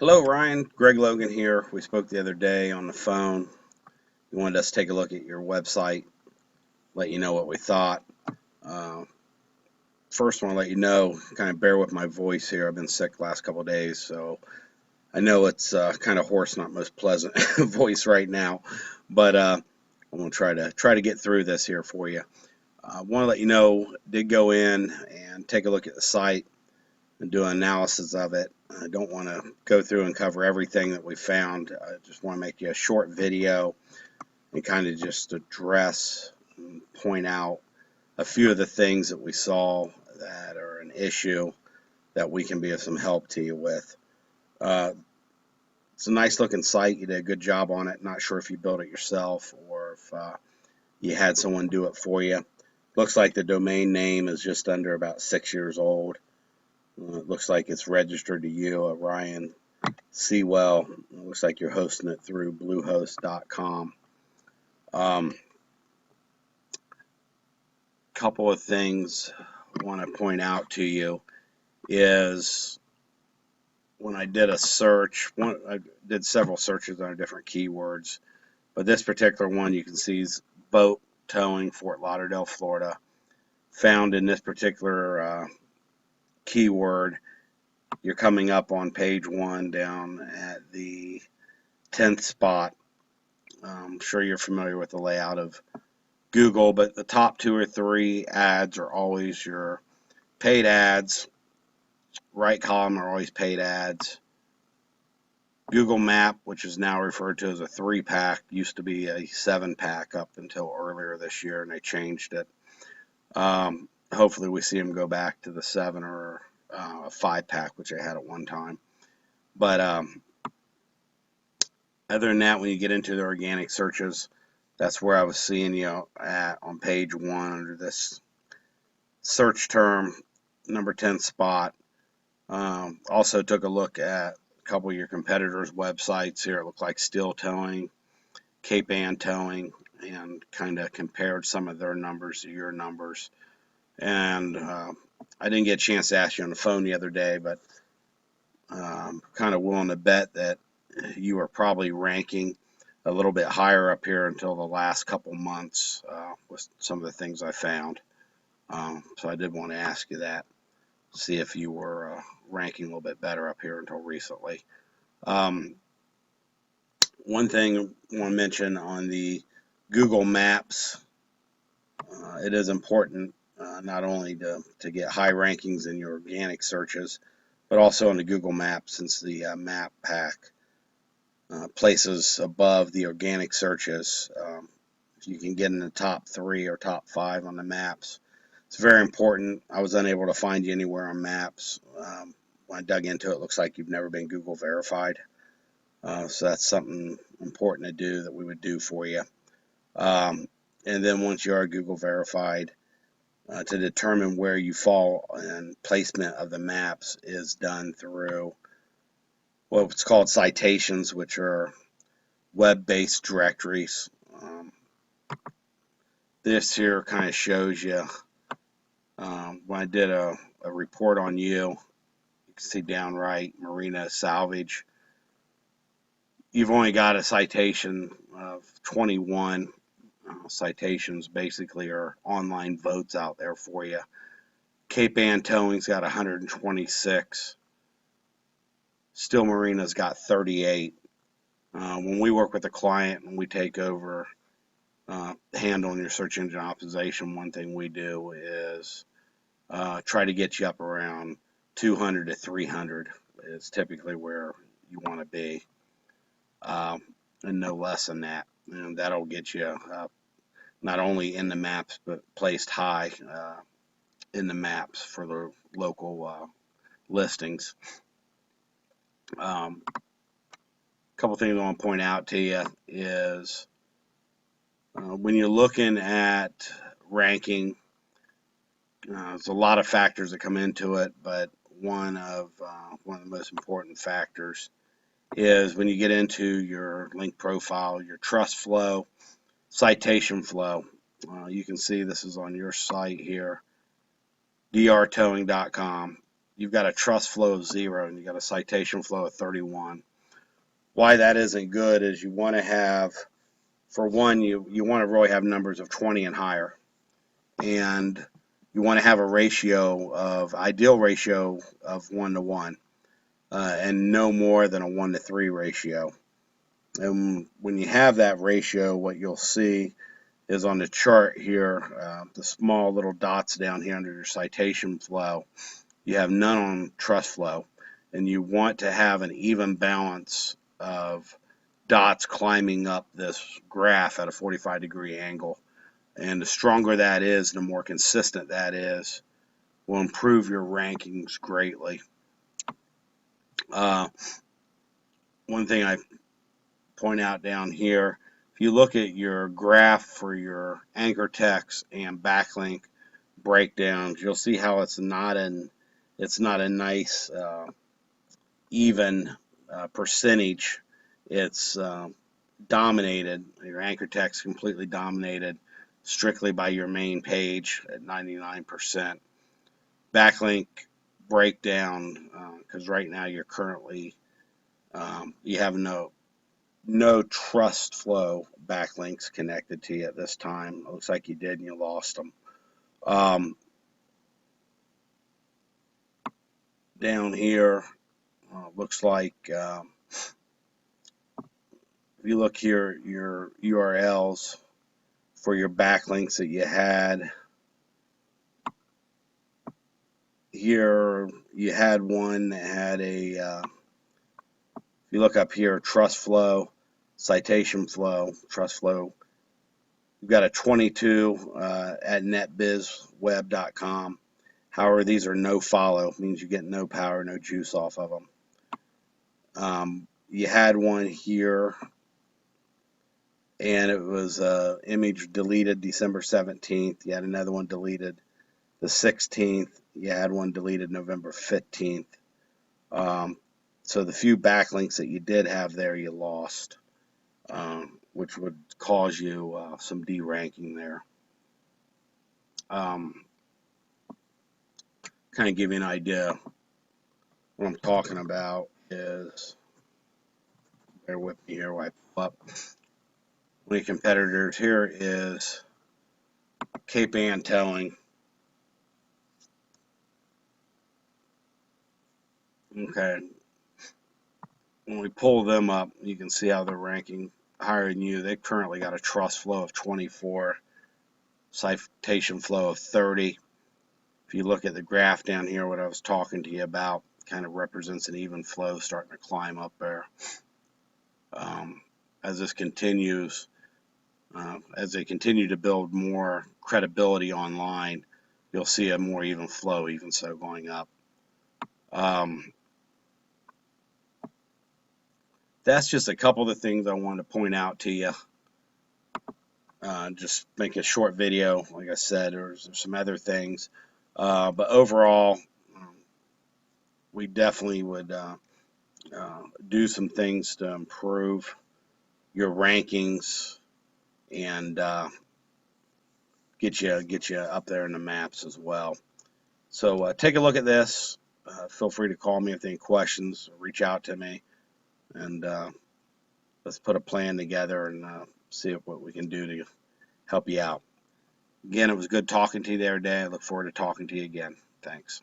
Hello, Ryan. Greg Logan here. We spoke the other day on the phone. You wanted us to take a look at your website, let you know what we thought. Uh, First, I want to let you know, kind of bear with my voice here. I've been sick the last couple of days, so I know it's kind of hoarse, not most pleasant voice right now, but I'm gonna try to get through this here for you. I want to let you know, did go in and take a look at the site and do an analysis of it. I don't want to go through and cover everything that we found. I just want to make you a short video and kind of just address and point out a few of the things that we saw that are an issue that we can be of some help to you with. Uh, it's a nice looking site. You did a good job on it. Not sure if you built it yourself or if you had someone do it for you. Looks like the domain name is just under about 6 years old. It looks like it's registered to you, Ryan Sewell. It looks like you're hosting it through Bluehost.com. Couple of things I want to point out to you is when I did a search, I did several searches on different keywords, but this particular one you can see is boat towing, Fort Lauderdale, Florida. Found in this particular keyword, you're coming up on page 1 down at the 10th spot. I'm sure you're familiar with the layout of Google, but the top 2 or 3 ads are always your paid ads. Right column are always paid ads. Google Map, which is now referred to as a 3-pack, used to be a 7-pack up until earlier this year, and they changed it. Hopefully we see them go back to the 7 or a 5-pack, which they had at one time. But other than that, when you get into the organic searches, that's where I was seeing you at on page 1 under this search term, number 10 spot. Also took a look at a couple of your competitors' websites here. It looked like Steel Towing, Cape Ann Towing, and kind of compared some of their numbers to your numbers. And I didn't get a chance to ask you on the phone the other day, but I'm kind of willing to bet that you are probably ranking a little bit higher up here until the last couple months with some of the things I found. So I did want to ask you that, see if you were ranking a little bit better up here until recently. One thing I want to mention on the Google Maps, it is important not only to get high rankings in your organic searches, but also in the Google Maps, since the map pack places above the organic searches. If you can get in the top 3 or top 5 on the maps, it's very important. I was unable to find you anywhere on maps. When I dug into it, it looks like you've never been Google verified. So that's something important to do that we would do for you. And then once you are Google verified, to determine where you fall and placement of the maps is done through what's called citations, which are web-based directories. This here kind of shows you, when I did a report on you, you can see down right, Marina Salvage. You've only got a citation of 21. Citations basically are online votes out there for you. Cape Ann Towing's got 126. Steel Marina's got 38. When we work with a client and we take over handling your search engine optimization, one thing we do is try to get you up around 200 to 300 is typically where you want to be, and no less than that. And that'll get you not only in the maps, but placed high in the maps for the local listings. A couple things I want to point out to you is when you're looking at ranking, there's a lot of factors that come into it, but one of the most important factors is when you get into your link profile, your trust flow, citation flow. You can see this is on your site here, drtowing.com. you've got a trust flow of 0 and you've got a citation flow of 31. Why that isn't good is you want to have, for one, you want to really have numbers of 20 and higher. And you want to have a ratio of, ideal ratio of 1 to 1, and no more than a 1 to 3 ratio. And when you have that ratio, what you'll see is on the chart here, the small little dots down here under your citation flow, you have none on trust flow. And you want to have an even balance of dots climbing up this graph at a 45-degree angle. And the stronger that is, the more consistent that is, will improve your rankings greatly. One thing I point out down here, if you look at your graph for your anchor text and backlink breakdowns, you'll see how it's not a nice even percentage. It's dominated, your anchor text completely dominated strictly by your main page at 99%. Backlink breakdown, because right now you're currently, you have no trust flow backlinks connected to you at this time. It looks like you did and you lost them. Down here, looks like if you look here, your URLs for your backlinks that you had. Here you had one that had a, if you look up here, trust flow, citation flow, trust flow. You've got a 22 at netbizweb.com. However, these are no follow, means you get no power, no juice off of them. You had one here, and it was image deleted December 17th. You had another one deleted the 16th. You had one deleted November 15th. So the few backlinks that you did have there, you lost, which would cause you some deranking there. Kind of give you an idea. What I'm talking about is, bear with me here while I pull up. One of the competitors here is Cape Ann Towing. Okay. When we pull them up, you can see how they're ranking higher than you. They've currently got a trust flow of 24, citation flow of 30. If you look at the graph down here, what I was talking to you about kind of represents an even flow starting to climb up there. As this continues, as they continue to build more credibility online, you'll see a more even flow, even so, going up. That's just a couple of the things I wanted to point out to you. Just make a short video, like I said, or there's some other things. But overall, we definitely would do some things to improve your rankings and get you up there in the maps as well. So take a look at this. Feel free to call me if any questions, or reach out to me, and let's put a plan together and see what we can do to help you out. Again, it was good talking to you the other day. I look forward to talking to you again. Thanks.